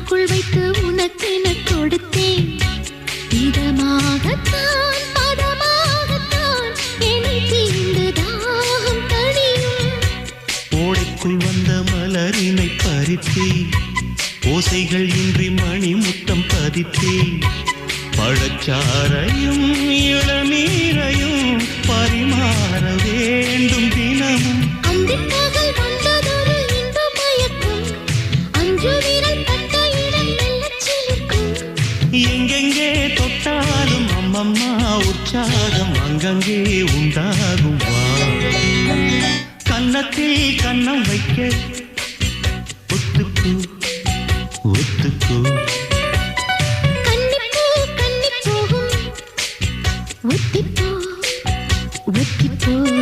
வாய்க்குள் வைத்து உனக்கென கொடுத்தேன். இதமாகத்தான் பதமாகத்தான் என்னை தீண்டு தாகம் தணியும். ஓடைக்குள் வந்த மலரினை பறித்தேன். ஓசைகள் இன்றி மணிமுத்தம் பதித்தேன். பழச்சாரையும் இளநீரையும் பரிமாற வேண்டும் தினமும். அந்திப்பகல் வந்ததொரு இன்ப மயக்கம். அஞ்சு விரல் பட்ட இடம் மெல்லச் சிலிர்க்கும். எங்கெங்கே தொட்டாலும் அம்மம்மா உற்சாகம் அங்கங்கே உண்டாகும். வா கன்னத்தில் கன்னம் வைக்க